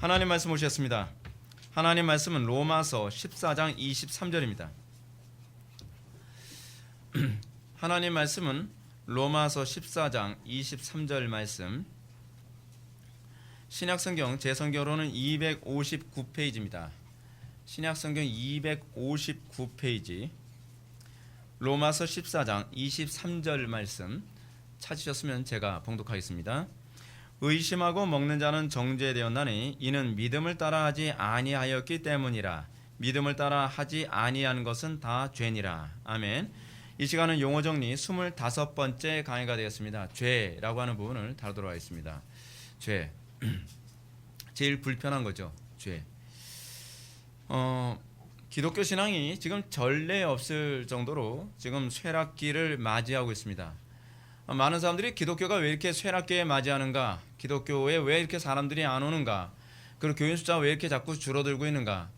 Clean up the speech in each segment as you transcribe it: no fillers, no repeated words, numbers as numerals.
하나님 말씀 오셨습니다. 하나님 말씀은 로마서 14장 23절입니다. 하나님 말씀은 로마서 14장 23절 말씀, 신약성경 제 성경으로는 259페이지입니다. 신약성경 259페이지 로마서 14장 23절 말씀 찾으셨으면 제가 봉독하겠습니다. 의심하고 먹는 자는 정죄되었나니 이는 믿음을 따라 하지 아니하였기 때문이라. 믿음을 따라 하지 아니한 것은 다 죄니라. 아멘. 이 시간은 용어 정리 25번째 강의가 되었습니다. 죄라고 하는 부분을 다루도록 하겠습니다. 죄. 제일 불편한 거죠. 죄. 기독교 신앙이 지금 전례 없을 정도로 지금 쇠락기를 맞이하고 있습니다. 많은 사람들이 기독교가 왜 이렇게 쇠락기에 맞이하는가, 기독교에 왜 이렇게 사람들이 안 오는가, 그리고 교인 숫자가 왜 이렇게 자꾸 줄어들고 있는가,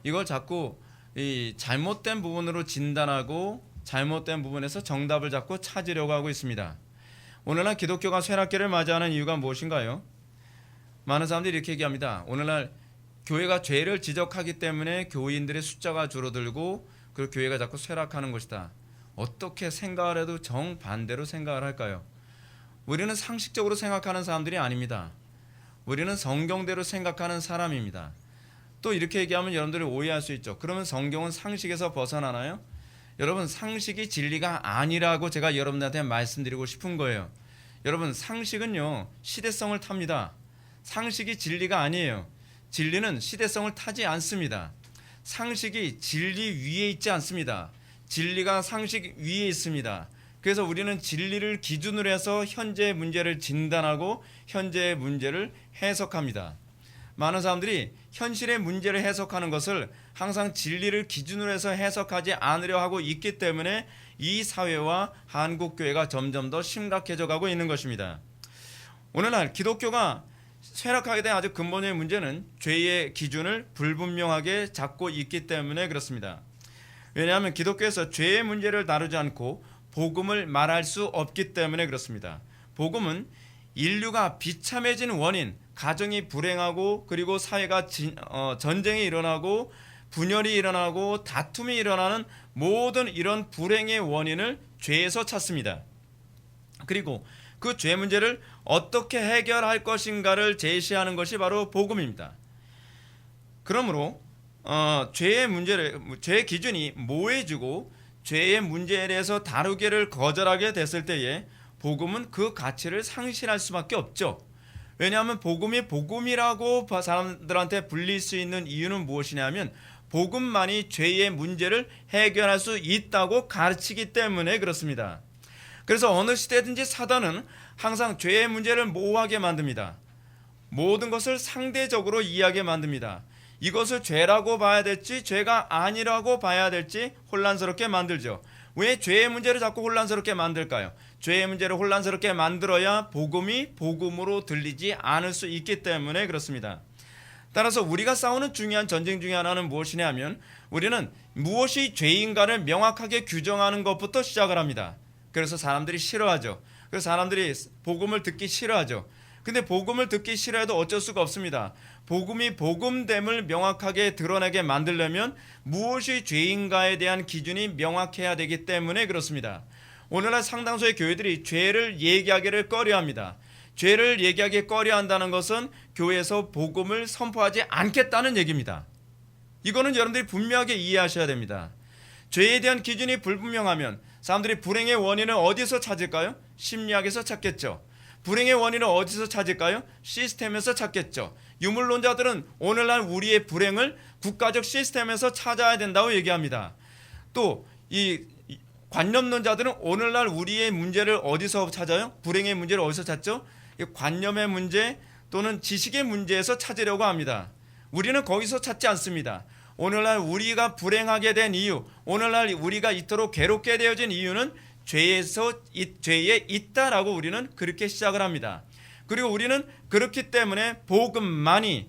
이걸 자꾸 이 잘못된 부분으로 진단하고 잘못된 부분에서 정답을 자꾸 찾으려고 하고 있습니다. 오늘날 기독교가 쇠락기를 맞이하는 이유가 무엇인가요? 많은 사람들이 이렇게 얘기합니다. 오늘날 교회가 죄를 지적하기 때문에 교인들의 숫자가 줄어들고 그리고 교회가 자꾸 쇠락하는 것이다. 어떻게 생각을 해도 정반대로 생각을 할까요? 우리는 상식적으로 생각하는 사람들이 아닙니다. 우리는 성경대로 생각하는 사람입니다. 또 이렇게 얘기하면 여러분들이 오해할 수 있죠. 그러면 성경은 상식에서 벗어나나요? 여러분, 상식이 진리가 아니라고 제가 여러분들한테 말씀드리고 싶은 거예요. 여러분, 상식은요 시대성을 탑니다. 상식이 진리가 아니에요. 진리는 시대성을 타지 않습니다. 상식이 진리 위에 있지 않습니다. 진리가 상식 위에 있습니다. 그래서 우리는 진리를 기준으로 해서 현재의 문제를 진단하고 현재의 문제를 해석합니다. 많은 사람들이 현실의 문제를 해석하는 것을 항상 진리를 기준으로 해서 해석하지 않으려 하고 있기 때문에 이 사회와 한국교회가 점점 더 심각해져 가고 있는 것입니다. 오늘날 기독교가 쇠락하게 된 아주 근본적인 문제는 죄의 기준을 불분명하게 잡고 있기 때문에 그렇습니다. 왜냐하면 기독교에서 죄의 문제를 다루지 않고 복음을 말할 수 없기 때문에 그렇습니다. 복음은 인류가 비참해진 원인, 가정이 불행하고 그리고 사회가 전쟁이 일어나고 분열이 일어나고 다툼이 일어나는 모든 이런 불행의 원인을 죄에서 찾습니다. 그리고 그 죄 문제를 어떻게 해결할 것인가를 제시하는 것이 바로 복음입니다. 그러므로 죄의 기준이 모호해지고 죄의 문제에 대해서 다루기를 거절하게 됐을 때에 복음은 그 가치를 상실할 수밖에 없죠. 왜냐하면 복음이 복음이라고 사람들한테 불릴 수 있는 이유는 무엇이냐면 복음만이 죄의 문제를 해결할 수 있다고 가르치기 때문에 그렇습니다. 그래서 어느 시대든지 사단은 항상 죄의 문제를 모호하게 만듭니다. 모든 것을 상대적으로 이해하게 만듭니다. 이것을 죄라고 봐야 될지 죄가 아니라고 봐야 될지 혼란스럽게 만들죠. 왜 죄의 문제를 자꾸 혼란스럽게 만들까요? 죄의 문제를 혼란스럽게 만들어야 복음이 복음으로 들리지 않을 수 있기 때문에 그렇습니다. 따라서 우리가 싸우는 중요한 전쟁 중에 하나는 무엇이냐면 우리는 무엇이 죄인가를 명확하게 규정하는 것부터 시작을 합니다. 그래서 사람들이 싫어하죠. 그래서 사람들이 복음을 듣기 싫어하죠. 근데 복음을 듣기 싫어해도 어쩔 수가 없습니다. 복음이 복음됨을 명확하게 드러내게 만들려면 무엇이 죄인가에 대한 기준이 명확해야 되기 때문에 그렇습니다. 오늘날 상당수의 교회들이 죄를 얘기하기를 꺼려합니다. 죄를 얘기하기 꺼려한다는 것은 교회에서 복음을 선포하지 않겠다는 얘기입니다. 이거는 여러분들이 분명하게 이해하셔야 됩니다. 죄에 대한 기준이 불분명하면 사람들이 불행의 원인을 어디서 찾을까요? 심리학에서 찾겠죠. 불행의 원인을 어디서 찾을까요? 시스템에서 찾겠죠. 유물론자들은 오늘날 우리의 불행을 국가적 시스템에서 찾아야 된다고 얘기합니다. 또 이 관념론자들은 오늘날 우리의 문제를 어디서 찾아요? 불행의 문제를 어디서 찾죠? 관념의 문제 또는 지식의 문제에서 찾으려고 합니다. 우리는 거기서 찾지 않습니다. 오늘날 우리가 불행하게 된 이유, 오늘날 우리가 이토록 괴롭게 되어진 이유는 죄에 있다라고 우리는 그렇게 시작을 합니다. 그리고 우리는 그렇기 때문에 복음만이,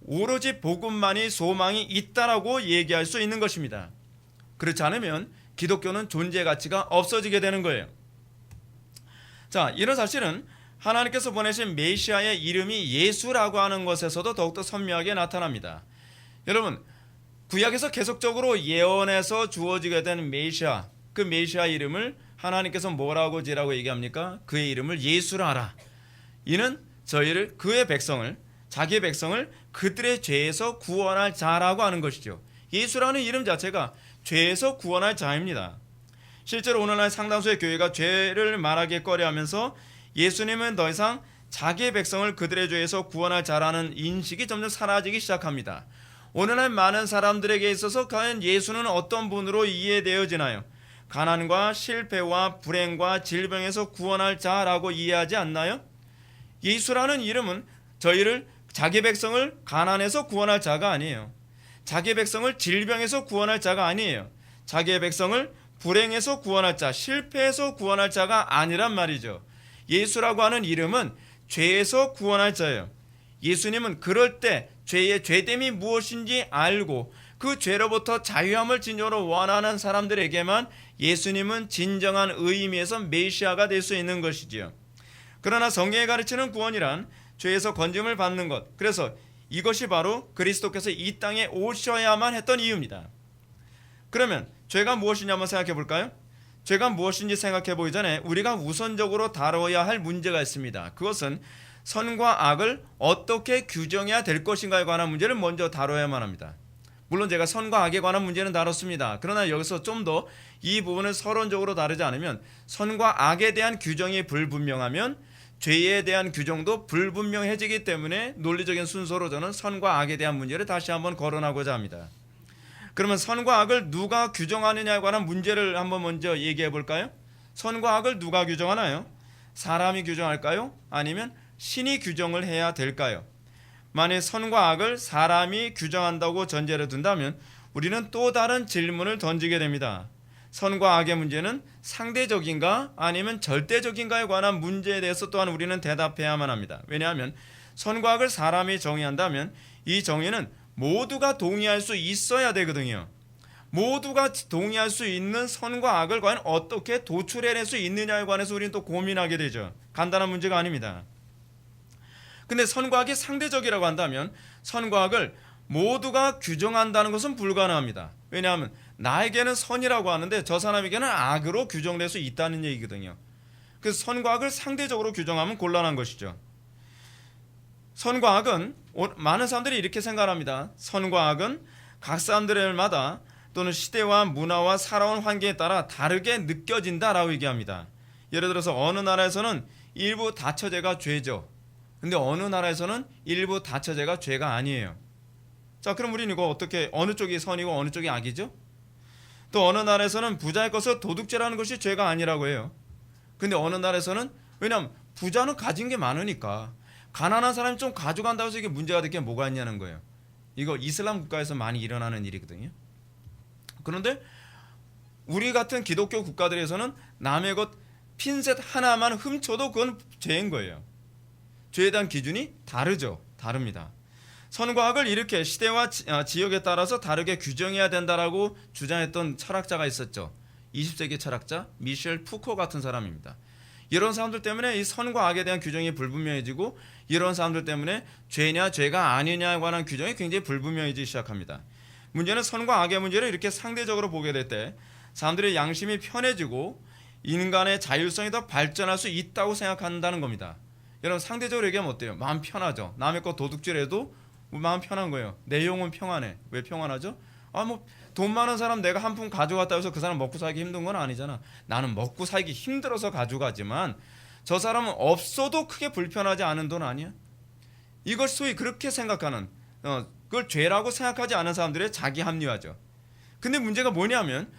오로지 복음만이 소망이 있다라고 얘기할 수 있는 것입니다. 그렇지 않으면 기독교는 존재 가치가 없어지게 되는 거예요. 자, 이런 사실은 하나님께서 보내신 메시아의 이름이 예수라고 하는 것에서도 더욱더 선명하게 나타납니다. 여러분, 구약에서 계속적으로 예언해서 주어지게 된 메시아, 그 메시아 이름을 하나님께서 뭐라고 지라고 얘기합니까? 그의 이름을 예수라 하라. 이는 저희를 그의 백성을, 자기의 백성을 그들의 죄에서 구원할 자라고 하는 것이죠. 예수라는 이름 자체가 죄에서 구원할 자입니다. 실제로 오늘날 상당수의 교회가 죄를 말하기에 꺼려하면서 예수님은 더 이상 자기의 백성을 그들의 죄에서 구원할 자라는 인식이 점점 사라지기 시작합니다. 오늘날 많은 사람들에게 있어서 과연 예수는 어떤 분으로 이해되어지나요? 가난과 실패와 불행과 질병에서 구원할 자라고 이해하지 않나요? 예수라는 이름은 저희를, 자기 백성을 가난에서 구원할 자가 아니에요. 자기 백성을 질병에서 구원할 자가 아니에요. 자기의 백성을 불행에서 구원할 자, 실패에서 구원할 자가 아니란 말이죠. 예수라고 하는 이름은 죄에서 구원할 자예요. 예수님은 그럴 때 죄의 죄됨이 무엇인지 알고 그 죄로부터 자유함을 진정으로 원하는 사람들에게만 예수님은 진정한 의미에서 메시아가 될 수 있는 것이지요. 그러나 성경이 가르치는 구원이란 죄에서 건짐을 받는 것, 그래서 이것이 바로 그리스도께서 이 땅에 오셔야만 했던 이유입니다. 그러면 죄가 무엇이냐 한번 생각해 볼까요? 죄가 무엇인지 생각해 보기 전에 우리가 우선적으로 다뤄야 할 문제가 있습니다. 그것은 선과 악을 어떻게 규정해야 될 것인가에 관한 문제를 먼저 다뤄야만 합니다. 물론 제가 선과 악에 관한 문제는 다뤘습니다. 그러나 여기서 좀 더 이 부분을 서론적으로 다루지 않으면 선과 악에 대한 규정이 불분명하면 죄에 대한 규정도 불분명해지기 때문에 논리적인 순서로 저는 선과 악에 대한 문제를 다시 한번 거론하고자 합니다. 그러면 선과 악을 누가 규정하느냐에 관한 문제를 한번 먼저 얘기해 볼까요? 선과 악을 누가 규정하나요? 사람이 규정할까요? 아니면 신이 규정을 해야 될까요? 만약 선과 악을 사람이 규정한다고 전제를 둔다면 우리는 또 다른 질문을 던지게 됩니다. 선과 악의 문제는 상대적인가 아니면 절대적인가에 관한 문제에 대해서 또한 우리는 대답해야만 합니다. 왜냐하면 선과 악을 사람이 정의한다면 이 정의는 모두가 동의할 수 있어야 되거든요. 모두가 동의할 수 있는 선과 악을 과연 어떻게 도출해낼 수 있느냐에 관해서 우리는 또 고민하게 되죠. 간단한 문제가 아닙니다. 근데 선과 악이 상대적이라고 한다면 선과 악을 모두가 규정한다는 것은 불가능합니다. 왜냐하면 나에게는 선이라고 하는데 저 사람에게는 악으로 규정될 수 있다는 얘기거든요. 그래서 선과 악을 상대적으로 규정하면 곤란한 것이죠. 선과 악은 많은 사람들이 이렇게 생각합니다. 선과 악은 각 사람들마다 또는 시대와 문화와 살아온 환경에 따라 다르게 느껴진다라고 얘기합니다. 예를 들어서 어느 나라에서는 일부 다처제가 죄죠. 근데 어느 나라에서는 일부 다처제가 죄가 아니에요. 자, 그럼 우리는 이거 어떻게, 어느 쪽이 선이고 어느 쪽이 악이죠? 또 어느 나라에서는 부자의 것을 도둑질하는 것이 죄가 아니라고 해요. 근데 어느 나라에서는, 왜냐하면 부자는 가진 게 많으니까 가난한 사람이 좀 가져간다고 해서 이게 문제가 될 게 뭐가 있냐는 거예요. 이거 이슬람 국가에서 많이 일어나는 일이거든요. 그런데 우리 같은 기독교 국가들에서는 남의 것 핀셋 하나만 훔쳐도 그건 죄인 거예요. 죄에 대한 기준이 다릅니다. 선과 악을 이렇게 시대와 지역에 따라서 다르게 규정해야 된다라고 주장했던 철학자가 있었죠. 20세기 철학자 미셸 푸코 같은 사람입니다. 이런 사람들 때문에 이 선과 악에 대한 규정이 불분명해지고 이런 사람들 때문에 죄냐 죄가 아니냐에 관한 규정이 굉장히 불분명해지기 시작합니다. 문제는 선과 악의 문제를 이렇게 상대적으로 보게 될 때 사람들의 양심이 편해지고 인간의 자율성이 더 발전할 수 있다고 생각한다는 겁니다. 여러분, 상대적으로 얘기하면 어때요? 마음 편하죠. 남의 거 도둑질해도 마음 편한 거예요. 내 영혼 평안해. 왜 평안하죠? 돈 많은 사람 내가 한 푼 가져갔다 해서 그 사람 먹고 살기 힘든 건 아니잖아. 나는 먹고 살기 힘들어서 가져가지만 저 사람은 없어도 크게 불편하지 않은 돈 아니야? 이것 소위 그렇게 생각하는, 그걸 죄라고 생각하지 않은 사람들의 자기 합리화죠. 근데 문제가 뭐냐면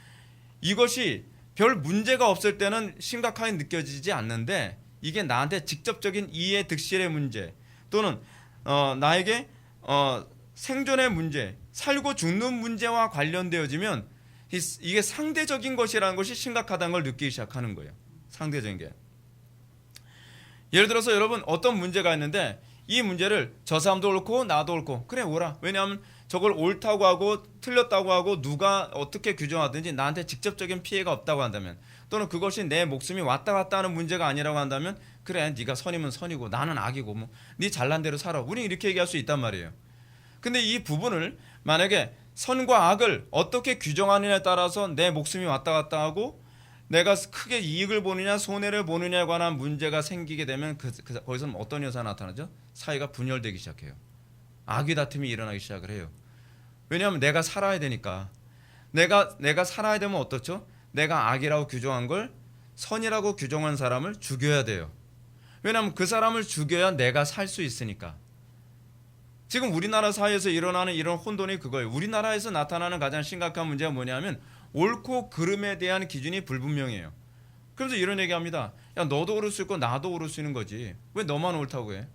이것이 별 문제가 없을 때는 심각하게 느껴지지 않는데 이게 나한테 직접적인 이해 득실의 문제 또는 나에게 생존의 문제, 살고 죽는 문제와 관련되어지면 이게 상대적인 것이라는 것이 심각하다는 걸 느끼기 시작하는 거예요. 상대적인 게. 예를 들어서 여러분 어떤 문제가 있는데 이 문제를 저 사람도 옳고 나도 옳고 그래 오라. 왜냐하면 저걸 옳다고 하고 틀렸다고 하고 누가 어떻게 규정하든지 나한테 직접적인 피해가 없다고 한다면, 또는 그것이 내 목숨이 왔다 갔다 하는 문제가 아니라고 한다면, 그래 네가 선이면 선이고 나는 악이고 뭐 네 잘난 대로 살아, 우리 이렇게 얘기할 수 있단 말이에요. 근데 이 부분을 만약에 선과 악을 어떻게 규정하느냐에 따라서 내 목숨이 왔다 갔다 하고 내가 크게 이익을 보느냐 손해를 보느냐에 관한 문제가 생기게 되면 거기서는 어떤 현상이 나타나죠? 사회가 분열되기 시작해요. 악의 다툼이 일어나기 시작을 해요. 왜냐하면 내가 살아야 되니까. 내가 살아야 되면 어떻죠? 내가 악이라고 규정한 걸 선이라고 규정한 사람을 죽여야 돼요. 왜냐하면 그 사람을 죽여야 내가 살 수 있으니까. 지금 우리나라 사회에서 일어나는 이런 혼돈이 그거예요. 우리나라에서 나타나는 가장 심각한 문제가 뭐냐면 옳고 그름에 대한 기준이 불분명해요. 그래서 이런 얘기합니다. 야, 너도 오를 수 있고 나도 오를 수 있는 거지. 왜 너만 옳다고 해?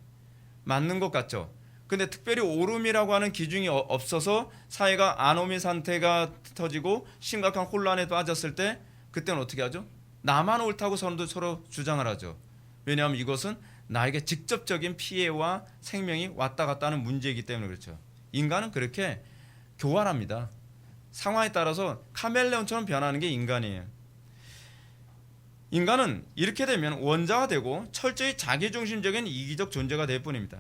맞는 것 같죠? 근데 특별히 옳음이라고 하는 기준이 없어서 사회가 아노미 상태가 터지고 심각한 혼란에 빠졌을 때 그때는 어떻게 하죠? 나만 옳다고 서로 주장을 하죠. 왜냐하면 이것은 나에게 직접적인 피해와 생명이 왔다 갔다 하는 문제이기 때문에 그렇죠. 인간은 그렇게 교활합니다. 상황에 따라서 카멜레온처럼 변하는 게 인간이에요. 인간은 이렇게 되면 원자가 되고 철저히 자기중심적인 이기적 존재가 될 뿐입니다.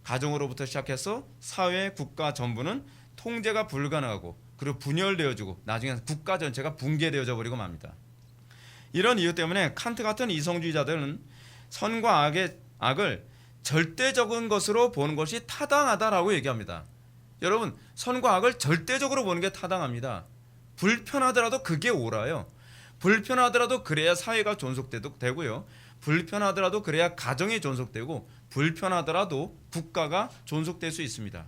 가정으로부터 시작해서 사회, 국가 전부는 통제가 불가능하고 그리고 분열되어지고 나중에 국가 전체가 붕괴되어져 버리고 맙니다. 이런 이유 때문에 칸트 같은 이성주의자들은 선과 악을 절대적인 것으로 보는 것이 타당하다라고 얘기합니다. 여러분, 선과 악을 절대적으로 보는 게 타당합니다. 불편하더라도 그게 옳아요. 불편하더라도 그래야 사회가 존속되고요. 불편하더라도 그래야 가정이 존속되고 불편하더라도 국가가 존속될 수 있습니다.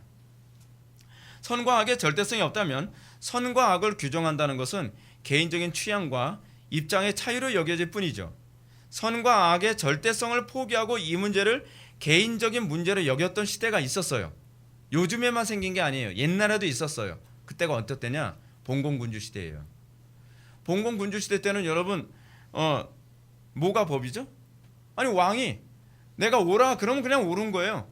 선과 악의 절대성이 없다면 선과 악을 규정한다는 것은 개인적인 취향과 입장의 차이로 여겨질 뿐이죠. 선과 악의 절대성을 포기하고 이 문제를 개인적인 문제로 여겼던 시대가 있었어요. 요즘에만 생긴 게 아니에요. 옛날에도 있었어요. 그때가 어떤 때냐? 봉건군주 시대예요. 봉건군주 시대 때는 여러분 뭐가 법이죠? 아니 왕이 내가 오라 그러면 그냥 옳은 거예요.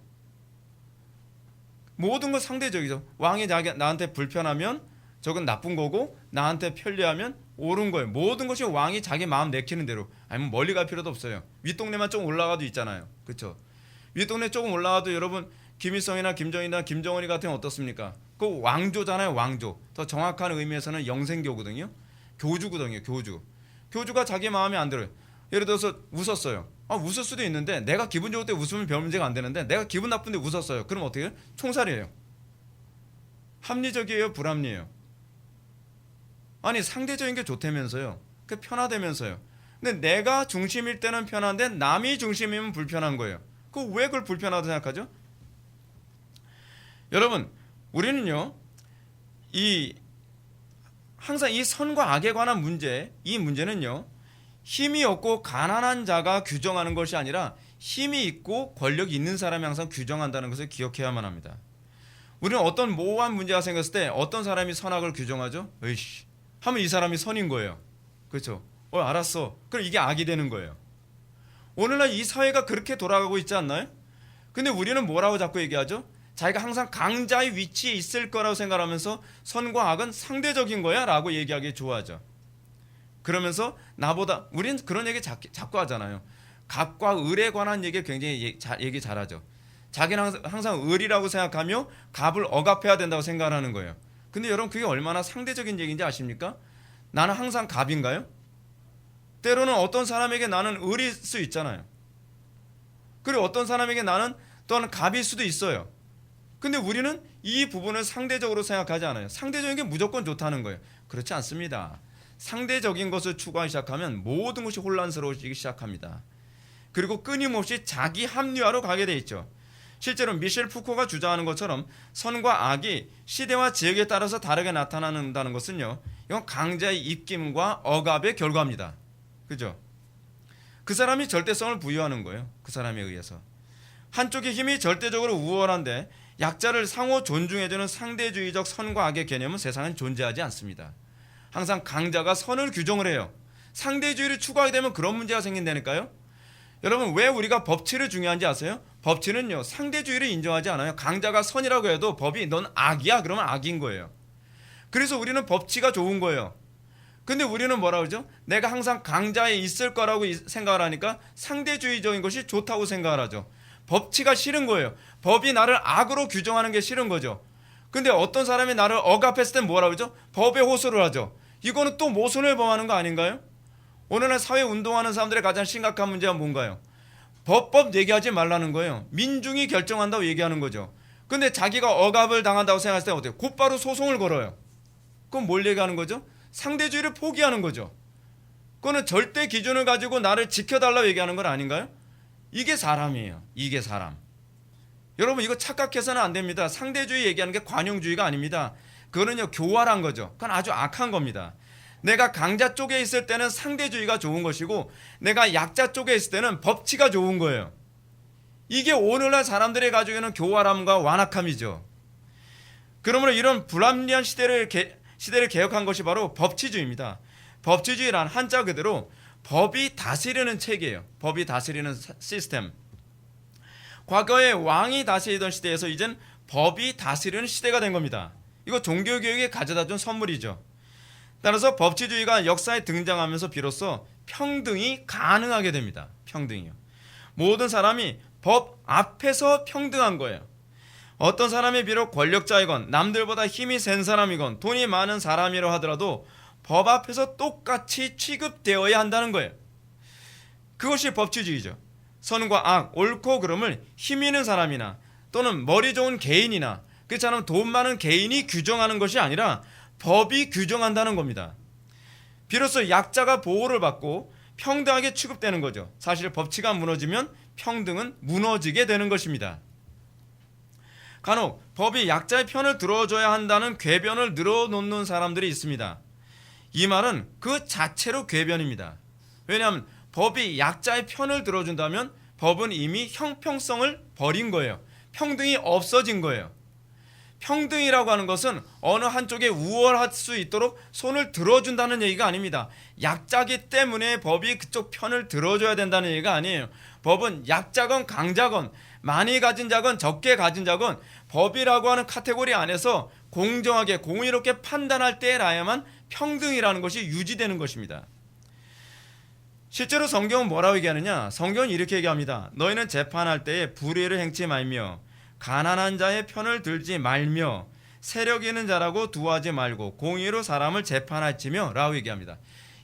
모든 건 상대적이죠. 왕이 나한테 불편하면 저건 나쁜 거고 나한테 편리하면 옳은 거예요. 모든 것이 왕이 자기 마음 내키는 대로. 아니면 멀리 갈 필요도 없어요. 윗동네만 좀 올라가도 있잖아요. 그렇죠? 윗동네 조금 올라가도 여러분 김일성이나 김정일이나 김정은이 같으면 어떻습니까? 그 왕조잖아요. 왕조. 더 정확한 의미에서는 영생교거든요. 교주거든요. 교주가 자기 마음에 안 들어요. 예를 들어서 웃었어요. 웃을 수도 있는데 내가 기분 좋을 때 웃으면 별 문제가 안 되는데 내가 기분 나쁜데 웃었어요. 그럼 어떻게 해요? 총살이에요. 합리적이에요? 불합리해요? 아니 상대적인 게 좋다면서요. 그 편하다면서요. 근데 내가 중심일 때는 편한데 남이 중심이면 불편한 거예요. 왜 그걸 불편하다고 생각하죠? 여러분, 우리는요 항상 이 선과 악에 관한 문제, 이 문제는요 힘이 없고 가난한 자가 규정하는 것이 아니라 힘이 있고 권력이 있는 사람이 항상 규정한다는 것을 기억해야만 합니다. 우리는 어떤 모호한 문제가 생겼을 때 어떤 사람이 선악을 규정하죠? 으이씨 하면 이 사람이 선인 거예요. 그렇죠? 알았어. 그럼 이게 악이 되는 거예요. 오늘날 이 사회가 그렇게 돌아가고 있지 않나요? 근데 우리는 뭐라고 자꾸 얘기하죠? 자기가 항상 강자의 위치에 있을 거라고 생각하면서 선과 악은 상대적인 거야 라고 얘기하기 좋아하죠. 그러면서 나보다 우리는 그런 얘기 자꾸 하잖아요. 갑과 을에 관한 얘기 굉장히 얘기 잘하죠. 자기는 항상 을이라고 생각하며 갑을 억압해야 된다고 생각하는 거예요. 근데 여러분 그게 얼마나 상대적인 얘기인지 아십니까? 나는 항상 갑인가요? 때로는 어떤 사람에게 나는 을일 수 있잖아요. 그리고 어떤 사람에게 나는 또한 갑일 수도 있어요. 근데 우리는 이 부분을 상대적으로 생각하지 않아요. 상대적인 게 무조건 좋다는 거예요. 그렇지 않습니다. 상대적인 것을 추구하기 시작하면 모든 것이 혼란스러워지기 시작합니다. 그리고 끊임없이 자기 합리화로 가게 돼 있죠. 실제로 미셸 푸코가 주장하는 것처럼 선과 악이 시대와 지역에 따라서 다르게 나타난다는 것은요, 이건 강자의 입김과 억압의 결과입니다. 그죠? 그 사람이 절대성을 부여하는 거예요. 그 사람에 의해서. 한쪽의 힘이 절대적으로 우월한데 약자를 상호 존중해주는 상대주의적 선과 악의 개념은 세상엔 존재하지 않습니다. 항상 강자가 선을 규정을 해요. 상대주의를 추구하게 되면 그런 문제가 생긴다니까요. 여러분 왜 우리가 법치를 중요한지 아세요? 법치는요 상대주의를 인정하지 않아요. 강자가 선이라고 해도 법이 넌 악이야 그러면 악인 거예요. 그래서 우리는 법치가 좋은 거예요. 근데 우리는 뭐라 그러죠? 내가 항상 강자에 있을 거라고 생각을 하니까 상대주의적인 것이 좋다고 생각을 하죠. 법치가 싫은 거예요. 법이 나를 악으로 규정하는 게 싫은 거죠. 근데 어떤 사람이 나를 억압했을 땐 뭐라 그러죠? 법에 호소를 하죠. 이거는 또 모순을 범하는 거 아닌가요? 오늘날 사회 운동하는 사람들의 가장 심각한 문제가 뭔가요? 법 얘기하지 말라는 거예요. 민중이 결정한다고 얘기하는 거죠. 근데 자기가 억압을 당한다고 생각했을 때 어때요? 곧바로 소송을 걸어요. 그럼 뭘 얘기하는 거죠? 상대주의를 포기하는 거죠. 그거는 절대 기준을 가지고 나를 지켜달라고 얘기하는 건 아닌가요? 이게 사람이에요. 이게 사람. 여러분 이거 착각해서는 안 됩니다. 상대주의 얘기하는 게 관용주의가 아닙니다. 그거는요 교활한 거죠. 그건 아주 악한 겁니다. 내가 강자 쪽에 있을 때는 상대주의가 좋은 것이고 내가 약자 쪽에 있을 때는 법치가 좋은 거예요. 이게 오늘날 사람들이 가지고 있는 교활함과 완악함이죠. 그러므로 이런 불합리한 시대를 개혁한 것이 바로 법치주의입니다. 법치주의란 한자 그대로 법이 다스리는 체계예요. 법이 다스리는 시스템. 과거에 왕이 다스리던 시대에서 이젠 법이 다스리는 시대가 된 겁니다. 이거 종교교육에 가져다준 선물이죠. 따라서 법치주의가 역사에 등장하면서 비로소 평등이 가능하게 됩니다. 평등이요. 모든 사람이 법 앞에서 평등한 거예요. 어떤 사람이 비록 권력자이건 남들보다 힘이 센 사람이건 돈이 많은 사람이라 하더라도 법 앞에서 똑같이 취급되어야 한다는 거예요. 그것이 법치주의죠. 선과 악, 옳고 그름을 힘 있는 사람이나 또는 머리 좋은 개인이나 그렇지 않으면 돈 많은 개인이 규정하는 것이 아니라 법이 규정한다는 겁니다. 비로소 약자가 보호를 받고 평등하게 취급되는 거죠. 사실 법치가 무너지면 평등은 무너지게 되는 것입니다. 간혹 법이 약자의 편을 들어줘야 한다는 궤변을 늘어놓는 사람들이 있습니다. 이 말은 그 자체로 궤변입니다. 왜냐하면 법이 약자의 편을 들어준다면 법은 이미 형평성을 버린 거예요. 평등이 없어진 거예요. 평등이라고 하는 것은 어느 한쪽에 우월할 수 있도록 손을 들어준다는 얘기가 아닙니다. 약자기 때문에 법이 그쪽 편을 들어줘야 된다는 얘기가 아니에요. 법은 약자건 강자건 많이 가진 자건 적게 가진 자건 법이라고 하는 카테고리 안에서 공정하게 공의롭게 판단할 때라야만 평등이라는 것이 유지되는 것입니다. 실제로 성경은 뭐라고 얘기하느냐? 성경은 이렇게 얘기합니다. 너희는 재판할 때에 불의를 행치 말며 가난한 자의 편을 들지 말며 세력 있는 자라고 두하지 말고 공의로 사람을 재판할지며 라고 얘기합니다.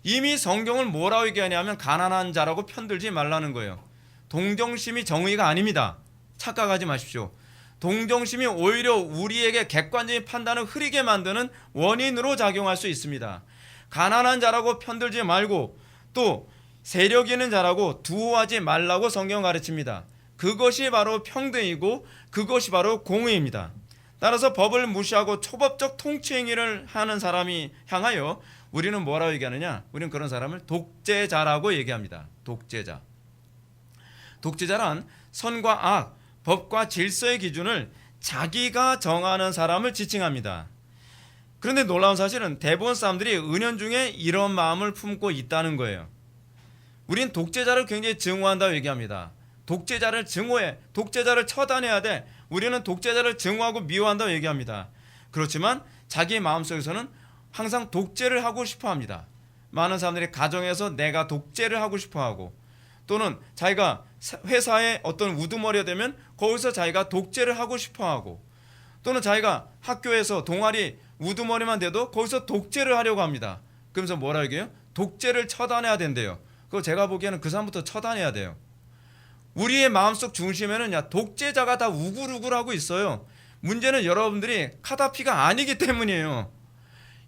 이미 성경은 뭐라고 얘기하냐면 가난한 자라고 편들지 말라는 거예요. 동정심이 정의가 아닙니다. 착각하지 마십시오. 동정심이 오히려 우리에게 객관적인 판단을 흐리게 만드는 원인으로 작용할 수 있습니다. 가난한 자라고 편들지 말고 또 세력 있는 자라고 두호하지 말라고 성경 가르칩니다. 그것이 바로 평등이고 그것이 바로 공의입니다. 따라서 법을 무시하고 초법적 통치행위를 하는 사람이 향하여 우리는 뭐라고 얘기하느냐? 우리는 그런 사람을 독재자라고 얘기합니다. 독재자. 독재자란 선과 악, 법과 질서의 기준을 자기가 정하는 사람을 지칭합니다. 그런데 놀라운 사실은 대부분 사람들이 은연중에 이런 마음을 품고 있다는 거예요. 우린 독재자를 굉장히 증오한다고 얘기합니다. 독재자를 증오해. 독재자를 처단해야 돼. 우리는 독재자를 증오하고 미워한다고 얘기합니다. 그렇지만 자기 마음속에서는 항상 독재를 하고 싶어 합니다. 많은 사람들이 가정에서 내가 독재를 하고 싶어 하고 또는 자기가 회사에 어떤 우두머리가 되면 거기서 자기가 독재를 하고 싶어 하고 또는 자기가 학교에서 동아리 우두머리만 돼도 거기서 독재를 하려고 합니다. 그러면서 뭐라 얘기해요? 독재를 처단해야 된대요. 그거 제가 보기에는 그 사람부터 처단해야 돼요. 우리의 마음속 중심에는 독재자가 다 우글우글하고 있어요. 문제는 여러분들이 카다피가 아니기 때문이에요.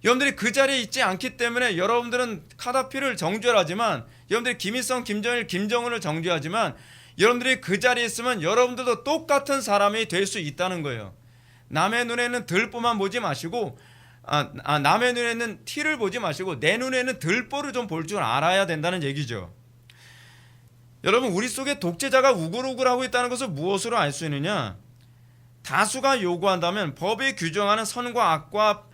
여러분들이 그 자리에 있지 않기 때문에 여러분들은 카다피를 정죄하지만 여러분들이 김일성, 김정일, 김정은을 정죄하지만 여러분들이 그 자리에 있으면 여러분들도 똑같은 사람이 될 수 있다는 거예요. 남의 눈에는 들보만 보지 마시고 남의 눈에는 티를 보지 마시고 내 눈에는 들보를 좀 볼 줄 알아야 된다는 얘기죠. 여러분 우리 속에 독재자가 우글우글하고 있다는 것을 무엇으로 알 수 있느냐? 다수가 요구한다면 법이 규정하는 선과 악과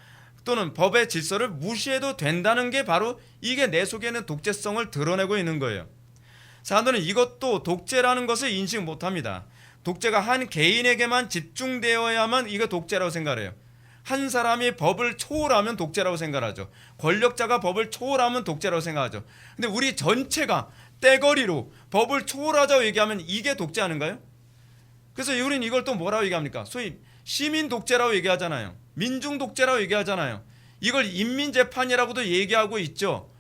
또는 법의 질서를 무시해도 된다는 게 바로 이게 내 속에 있는 독재성을 드러내고 있는 거예요. 사람들은 이것도 독재라는 것을 인식 못합니다. 독재가 한 개인에게만 집중되어야만 이거 독재라고 생각해요. 한 사람이 법을 초월하면 독재라고 생각하죠. 권력자가 법을 초월하면 독재라고 생각하죠. 근데 우리 전체가 떼거리로 법을 초월하자고 얘기하면 이게 독재 아닌가요? 그래서 우리는 이걸 또 뭐라고 얘기합니까? 소위 시민 독재라고 얘기하잖아요. 민중 독재라고 얘기하잖아요. 이걸 인민재판이라고도 얘기하고 있죠.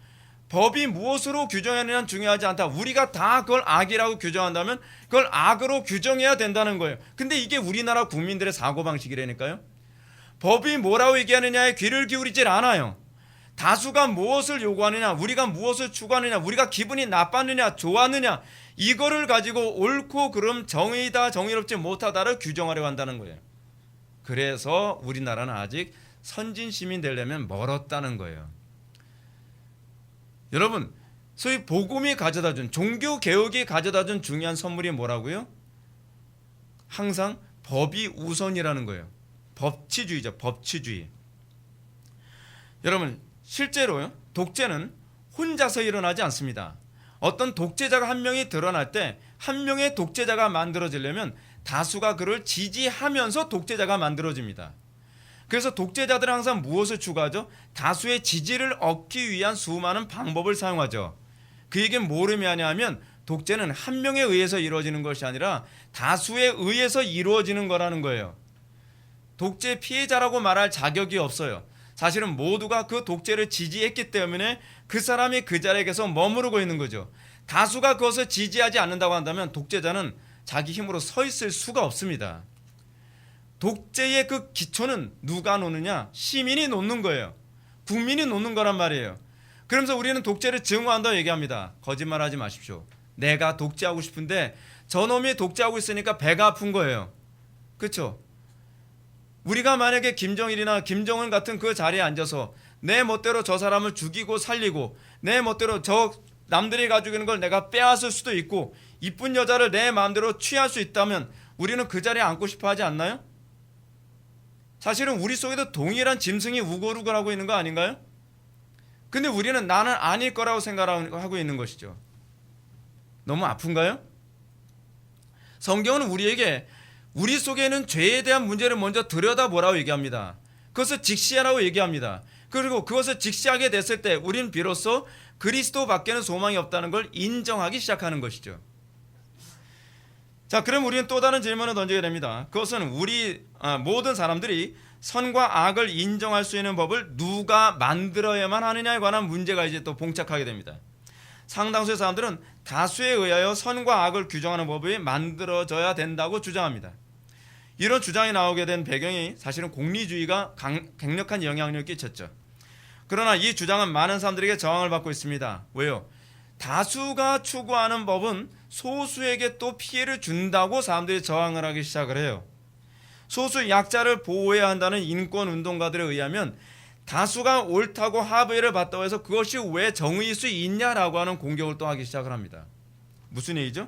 법이 무엇으로 규정하느냐는 중요하지 않다. 우리가 다 그걸 악이라고 규정한다면 그걸 악으로 규정해야 된다는 거예요. 근데 이게 우리나라 국민들의 사고방식이라니까요. 법이 뭐라고 얘기하느냐에 귀를 기울이질 않아요. 다수가 무엇을 요구하느냐, 우리가 무엇을 추구하느냐, 우리가 기분이 나빴느냐, 좋았느냐, 이거를 가지고 옳고 그름 정의다, 정의롭지 못하다를 규정하려고 한다는 거예요. 그래서 우리나라는 아직 선진 시민 되려면 멀었다는 거예요. 여러분, 소위 복음이 가져다준, 종교 개혁이 가져다준 중요한 선물이 뭐라고요? 항상 법이 우선이라는 거예요. 법치주의죠. 법치주의. 여러분, 실제로요, 독재는 혼자서 일어나지 않습니다. 어떤 독재자가 한 명이 드러날 때 한 명의 독재자가 만들어지려면 다수가 그를 지지하면서 독재자가 만들어집니다. 그래서 독재자들은 항상 무엇을 추구하죠? 다수의 지지를 얻기 위한 수많은 방법을 사용하죠. 그 얘기는 뭘 의미하냐면 독재는 한 명에 의해서 이루어지는 것이 아니라 다수에 의해서 이루어지는 거라는 거예요. 독재 피해자라고 말할 자격이 없어요. 사실은 모두가 그 독재를 지지했기 때문에 그 사람이 그 자리에 계속 머무르고 있는 거죠. 다수가 그것을 지지하지 않는다고 한다면 독재자는 자기 힘으로 서 있을 수가 없습니다. 독재의 그 기초는 누가 놓느냐? 시민이 놓는 거예요. 국민이 놓는 거란 말이에요. 그러면서 우리는 독재를 증오한다고 얘기합니다. 거짓말하지 마십시오. 내가 독재하고 싶은데 저놈이 독재하고 있으니까 배가 아픈 거예요. 그렇죠? 우리가 만약에 김정일이나 김정은 같은 그 자리에 앉아서 내 멋대로 저 사람을 죽이고 살리고 내 멋대로 저 남들이 가지고 있는 걸 내가 빼앗을 수도 있고 이쁜 여자를 내 마음대로 취할 수 있다면 우리는 그 자리에 앉고 싶어 하지 않나요? 사실은 우리 속에도 동일한 짐승이 우글우글하고 있는 거 아닌가요? 근데 우리는 나는 아닐 거라고 생각하고 있는 것이죠. 너무 아픈가요? 성경은 우리에게 우리 속에 있는 죄에 대한 문제를 먼저 들여다보라고 얘기합니다. 그것을 직시하라고 얘기합니다. 그리고 그것을 직시하게 됐을 때 우리는 비로소 그리스도 밖에는 소망이 없다는 걸 인정하기 시작하는 것이죠. 자, 그럼 우리는 또 다른 질문을 던지게 됩니다. 그것은 우리 모든 사람들이 선과 악을 인정할 수 있는 법을 누가 만들어야만 하느냐에 관한 문제가 이제 또 봉착하게 됩니다. 상당수의 사람들은 다수에 의하여 선과 악을 규정하는 법이 만들어져야 된다고 주장합니다. 이런 주장이 나오게 된 배경이 사실은 공리주의가 강력한 영향력을 끼쳤죠. 그러나 이 주장은 많은 사람들에게 저항을 받고 있습니다. 왜요? 다수가 추구하는 법은 소수에게 또 피해를 준다고 사람들이 저항을 하기 시작을 해요. 소수 약자를 보호해야 한다는 인권운동가들에 의하면 다수가 옳다고 합의를 봤다고 해서 그것이 왜 정의일 수 있냐라고 하는 공격을 또 하기 시작을 합니다. 무슨 얘기죠?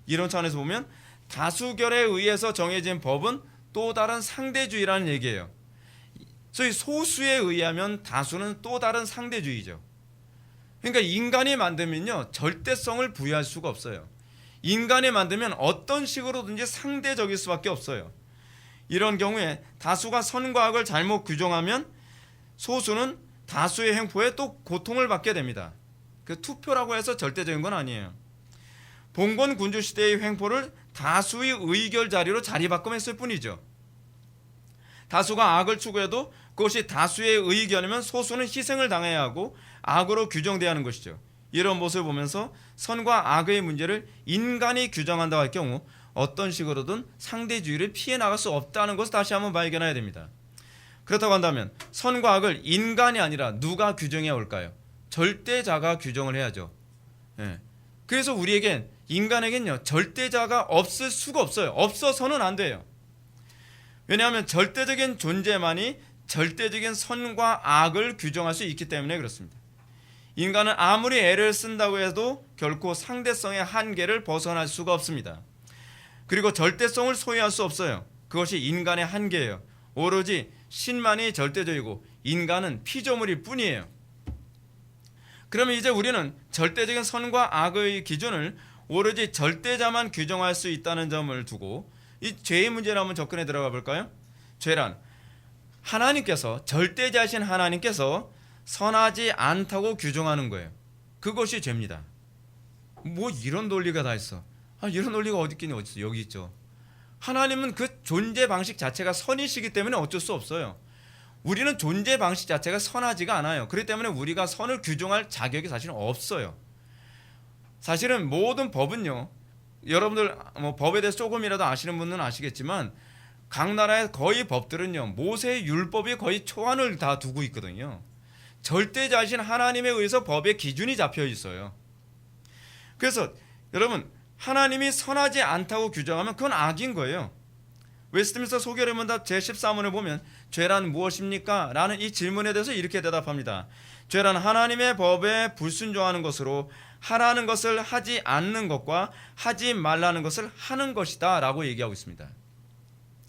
이런 차원에서 보면 다수결에 의해서 정해진 법은 또 다른 상대주의라는 얘기예요. 소위 소수에 의하면 다수는 또 다른 상대주의죠. 그러니까 인간이 만들면요, 절대성을 부여할 수가 없어요. 인간이 만들면 어떤 식으로든지 상대적일 수밖에 없어요. 이런 경우에 다수가 선과 악을 잘못 규정하면 소수는 다수의 행포에 또 고통을 받게 됩니다. 그 투표라고 해서 절대적인 건 아니에요. 봉건 군주 시대의 횡포를 다수의 의결 자리로 자리바꿈했을 뿐이죠. 다수가 악을 추구해도 그것이 다수의 의견이면 소수는 희생을 당해야 하고 악으로 규정돼야 하는 것이죠. 이런 모습을 보면서 선과 악의 문제를 인간이 규정한다고 할 경우 어떤 식으로든 상대주의를 피해 나갈 수 없다는 것을 다시 한번 발견해야 됩니다. 그렇다고 한다면 선과 악을 인간이 아니라 누가 규정해 올까요? 절대자가 규정을 해야죠. 그래서 우리에겐 인간에겐요, 절대자가 없을 수가 없어요. 없어서는 안 돼요. 왜냐하면 절대적인 존재만이 절대적인 선과 악을 규정할 수 있기 때문에 그렇습니다. 인간은 아무리 애를 쓴다고 해도 결코 상대성의 한계를 벗어날 수가 없습니다. 그리고 절대성을 소유할 수 없어요. 그것이 인간의 한계예요. 오로지 신만이 절대적이고 인간은 피조물일 뿐이에요. 그러면 이제 우리는 절대적인 선과 악의 기준을 오로지 절대자만 규정할 수 있다는 점을 두고 이 죄의 문제를 한번 접근해 들어가 볼까요? 죄란 하나님께서, 절대자신 하나님께서 선하지 않다고 규정하는 거예요. 그것이 죄입니다. 뭐 이런 논리가 다 있어. 이런 논리가 어디 있겠냐? 어디 있어? 여기 있죠. 하나님은 그 존재 방식 자체가 선이시기 때문에 어쩔 수 없어요. 우리는 존재 방식 자체가 선하지가 않아요. 그렇기 때문에 우리가 선을 규정할 자격이 사실은 없어요. 사실은 모든 법은요, 여러분들 뭐 법에 대해서 조금이라도 아시는 분은 아시겠지만 각 나라의 거의 법들은요, 모세의 율법이 거의 초안을 다 두고 있거든요. 절대자신 하나님에 의해서 법의 기준이 잡혀 있어요. 그래서 여러분, 하나님이 선하지 않다고 규정하면 그건 악인 거예요. 웨스트민스터 소결의문답 제13원을 보면 죄란 무엇입니까? 라는 이 질문에 대해서 이렇게 대답합니다. 죄란 하나님의 법에 불순종하는 것으로 하라는 것을 하지 않는 것과 하지 말라는 것을 하는 것이다 라고 얘기하고 있습니다.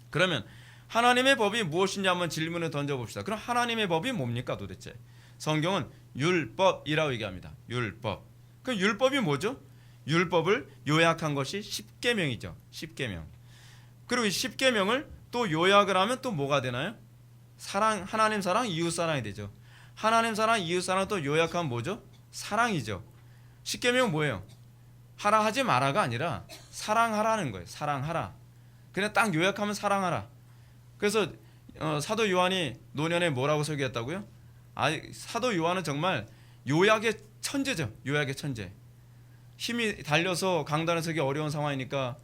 그러면 하나님의 법이 무엇인지 한번 질문을 던져봅시다. 그럼 하나님의 법이 뭡니까 도대체? 성경은 율법이라고 얘기합니다. 율법. 그럼 율법이 뭐죠? 율법을 요약한 것이 십계명이죠. 십계명. 그리고 이 십계명을 또 요약을 하면 또 뭐가 되나요? 사랑, 하나님 사랑, 이웃 사랑이 되죠. 하나님 사랑, 이웃 사랑 또 요약하면 뭐죠? 사랑이죠. 십계명은 뭐예요? 하라 하지 마라가 아니라 사랑하라는 거예요. 사랑하라. 그냥 딱 요약하면 사랑하라. 그래서 사도 요한이 노년에 뭐라고 설교했다고요? 사도 요한은 정말 요약의 천재죠. 요약의 천재. 힘이 달려서 강단에 서기 어려운 상황이니까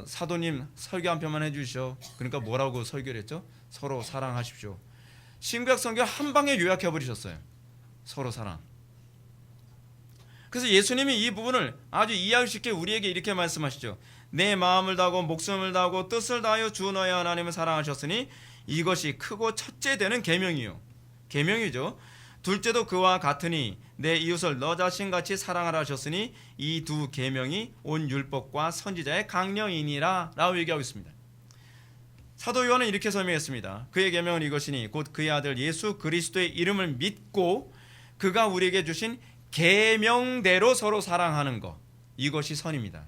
사도님 설교 한 편만 해주시오. 그러니까 뭐라고 설교를 했죠? 서로 사랑하십시오. 신구약 성경 한 방에 요약해 버리셨어요. 서로 사랑. 그래서 예수님이 이 부분을 아주 이해하기 쉽게 우리에게 이렇게 말씀하시죠. 내 마음을 다하고 목숨을 다하고 뜻을 다하여 주 너의 하나님을 사랑하셨으니 이것이 크고 첫째 되는 계명이요. 계명이죠. 둘째도 그와 같으니 내 이웃을 너 자신같이 사랑하라 하셨으니 이 두 계명이 온 율법과 선지자의 강령이니라 라고 얘기하고 있습니다. 사도 요한은 이렇게 설명했습니다. 그의 계명은 이것이니 곧 그의 아들 예수 그리스도의 이름을 믿고 그가 우리에게 주신 계명대로 서로 사랑하는 것, 이것이 선입니다.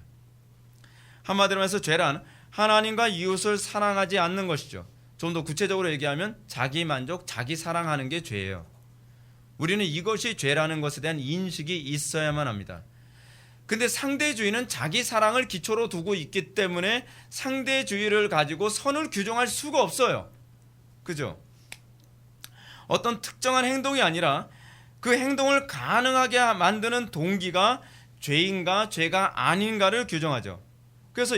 한마디로 해서 죄란 하나님과 이웃을 사랑하지 않는 것이죠. 좀 더 구체적으로 얘기하면 자기 만족, 자기 사랑하는 게 죄예요. 우리는 이것이 죄라는 것에 대한 인식이 있어야만 합니다. 근데 상대주의는 자기 사랑을 기초로 두고 있기 때문에 상대주의를 가지고 선을 규정할 수가 없어요. 그죠? 어떤 특정한 행동이 아니라 그 행동을 가능하게 만드는 동기가 죄인가 죄가 아닌가를 규정하죠. 그래서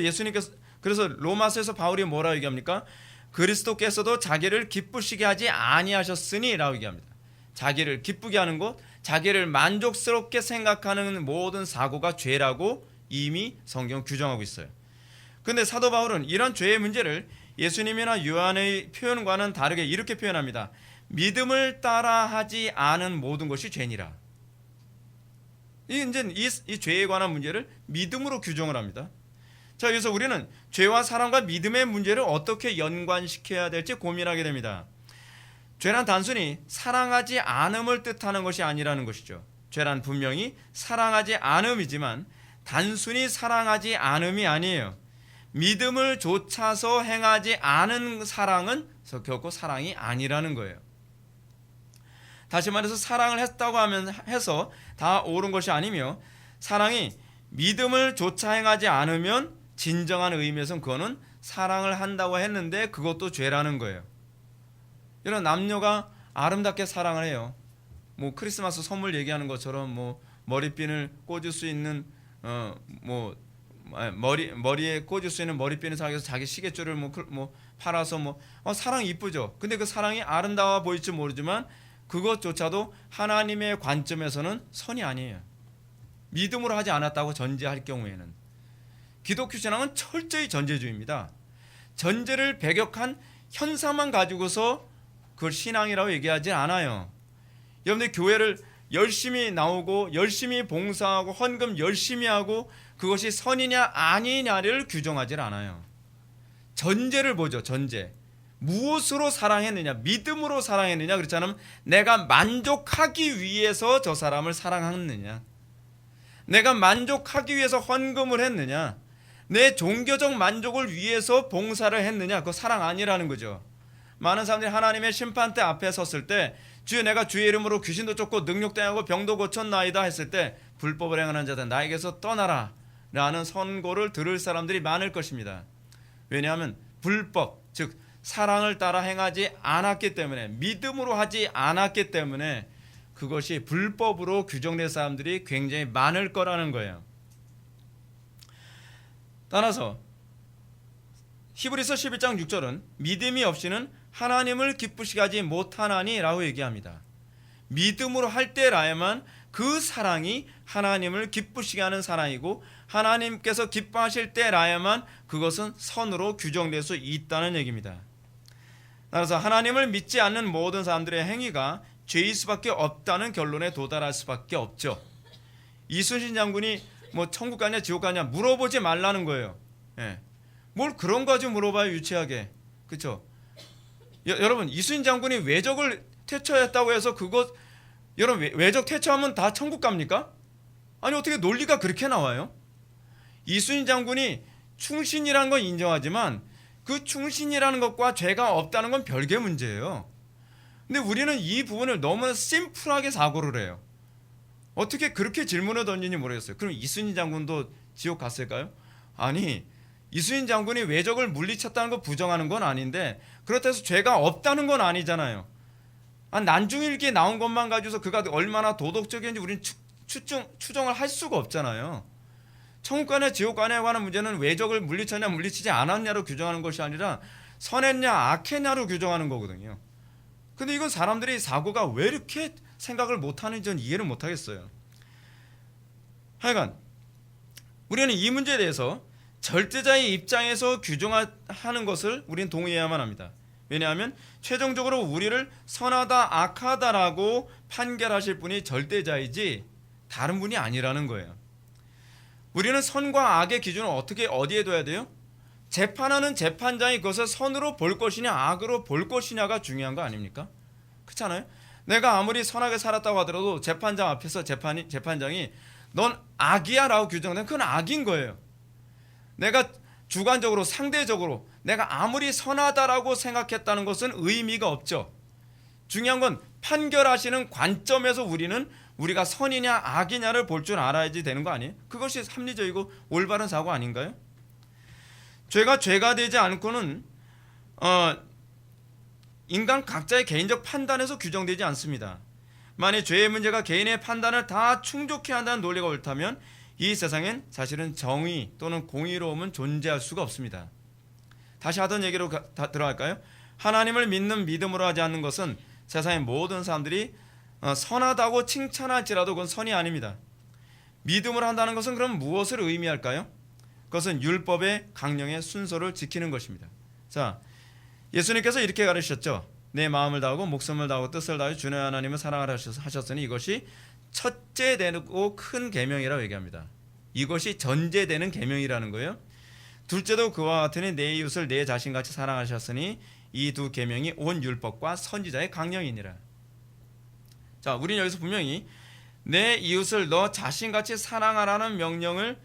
그래서 로마서에서 바울이 뭐라고 얘기합니까? 그리스도께서도 자기를 기쁘시게 하지 아니하셨으니 라고 얘기합니다. 자기를 기쁘게 하는 것, 자기를 만족스럽게 생각하는 모든 사고가 죄라고 이미 성경 규정하고 있어요. 그런데 사도 바울은 이런 죄의 문제를 예수님이나 요한의 표현과는 다르게 이렇게 표현합니다. 믿음을 따라하지 않은 모든 것이 죄니라. 이 죄에 관한 문제를 믿음으로 규정을 합니다. 자, 그래서 우리는 죄와 사랑과 믿음의 문제를 어떻게 연관시켜야 될지 고민하게 됩니다. 죄란 단순히 사랑하지 않음을 뜻하는 것이 아니라는 것이죠. 죄란 분명히 사랑하지 않음이지만 단순히 사랑하지 않음이 아니에요. 믿음을 좇아서 행하지 않은 사랑은 결코 사랑이 아니라는 거예요. 다시 말해서 사랑을 했다고 해서 다 옳은 것이 아니며, 사랑이 믿음을 조차 행하지 않으면 진정한 의미에서는 그거는 사랑을 한다고 했는데 그것도 죄라는 거예요. 이런 남녀가 아름답게 사랑을 해요. 뭐 크리스마스 선물 얘기하는 것처럼 뭐 머리핀을 꽂을 수 있는 머리에 꽂을 수 있는 머리핀을 사서 자기 시계줄을 팔아서 사랑 이쁘죠. 근데 그 사랑이 아름다워 보일지 모르지만 그것조차도 하나님의 관점에서는 선이 아니에요. 믿음으로 하지 않았다고 전제할 경우에는. 기독교 신앙은 철저히 전제주의입니다. 전제를 배격한 현상만 가지고서 그걸 신앙이라고 얘기하지 않아요. 여러분들 교회를 열심히 나오고 열심히 봉사하고 헌금 열심히 하고 그것이 선이냐 아니냐를 규정하지 않아요. 전제를 보죠. 전제. 무엇으로 사랑했느냐? 믿음으로 사랑했느냐? 그렇지 않으면 내가 만족하기 위해서 저 사람을 사랑했느냐? 내가 만족하기 위해서 헌금을 했느냐? 내 종교적 만족을 위해서 봉사를 했느냐? 그거 사랑 아니라는 거죠. 많은 사람들이 하나님의 심판대 앞에 섰을 때 주여 내가 주의 이름으로 귀신도 쫓고 능력당하고 병도 고쳤나이다 했을 때 불법을 행하는 자들 나에게서 떠나라 라는 선고를 들을 사람들이 많을 것입니다. 왜냐하면 불법, 즉 사랑을 따라 행하지 않았기 때문에, 믿음으로 하지 않았기 때문에 그것이 불법으로 규정된 사람들이 굉장히 많을 거라는 거예요. 따라서 히브리서 11장 6절은 믿음이 없이는 하나님을 기쁘시게 하지 못하나니 라고 얘기합니다. 믿음으로 할 때라야만 그 사랑이 하나님을 기쁘시게 하는 사랑이고, 하나님께서 기뻐하실 때라야만 그것은 선으로 규정될 수 있다는 얘기입니다. 따라서 하나님을 믿지 않는 모든 사람들의 행위가 죄일 수밖에 없다는 결론에 도달할 수밖에 없죠. 이순신 장군이 뭐 천국 가냐 지옥 가냐 물어보지 말라는 거예요. 예. 뭘 그런 거 가지고 물어봐요, 유치하게. 그렇죠? 여러분, 이순신 장군이 외적을 퇴처했다고 해서 그것, 여러분, 외적 퇴처하면 다 천국 갑니까? 아니, 어떻게 논리가 그렇게 나와요? 이순신 장군이 충신이라는 건 인정하지만 그 충신이라는 것과 죄가 없다는 건 별개 문제예요. 근데 우리는 이 부분을 너무나 심플하게 사고를 해요. 어떻게 그렇게 질문을 던지는지 모르겠어요. 그럼 이순신 장군도 지옥 갔을까요? 아니, 이순신 장군이 외적을 물리쳤다는 거 부정하는 건 아닌데 그렇다고 해서 죄가 없다는 건 아니잖아요. 난중일기에 나온 것만 가지고서 그가 얼마나 도덕적인지 우리는 추정을 할 수가 없잖아요. 천국 가냐 지옥 가냐에 관한 문제는 외적을 물리쳤냐 물리치지 않았냐로 규정하는 것이 아니라 선했냐 악했냐로 규정하는 거거든요. 근데 이건 사람들이 사고가 왜 이렇게 생각을 못하는지 저는 이해를 못하겠어요. 하여간 우리는 이 문제에 대해서 절대자의 입장에서 규정하는 것을 우리는 동의해야만 합니다. 왜냐하면 최종적으로 우리를 선하다 악하다라고 판결하실 분이 절대자이지 다른 분이 아니라는 거예요. 우리는 선과 악의 기준을 어디에 둬야 돼요? 재판하는 재판장이 그것을 선으로 볼 것이냐 악으로 볼 것이냐가 중요한 거 아닙니까? 그렇잖아요. 내가 아무리 선하게 살았다고 하더라도 재판장 앞에서 재판장이 넌 악이야 라고 규정되면 그건 악인 거예요. 내가 주관적으로 상대적으로 내가 아무리 선하다라고 생각했다는 것은 의미가 없죠. 중요한 건 판결하시는 관점에서 우리가 선이냐 악이냐를 볼 줄 알아야지 되는 거 아니에요? 그것이 합리적이고 올바른 사고 아닌가요? 죄가 되지 않고는 인간 각자의 개인적 판단에서 규정되지 않습니다. 만약 죄의 문제가 개인의 판단을 다 충족해야 한다는 논리가 옳다면 이 세상엔 사실은 정의 또는 공의로움은 존재할 수가 없습니다. 다시 하던 얘기로 들어갈까요? 하나님을 믿는 믿음으로 하지 않는 것은 세상의 모든 사람들이 선하다고 칭찬할지라도 그건 선이 아닙니다. 믿음으로 한다는 것은 그럼 무엇을 의미할까요? 그것은 율법의 강령의 순서를 지키는 것입니다. 자, 예수님께서 이렇게 가르치셨죠. 내 마음을 다하고 목숨을 다하고 뜻을 다하여 주의 하나님을 사랑하라 하셨으니 이것이 첫째 되고 큰 계명이라고 얘기합니다. 이것이 전제되는 계명이라는 거예요. 둘째도 그와 같으니 내 이웃을 내 자신같이 사랑하셨으니 이 두 계명이 온 율법과 선지자의 강령이니라. 자, 우리는 여기서 분명히 내 이웃을 너 자신같이 사랑하라는 명령을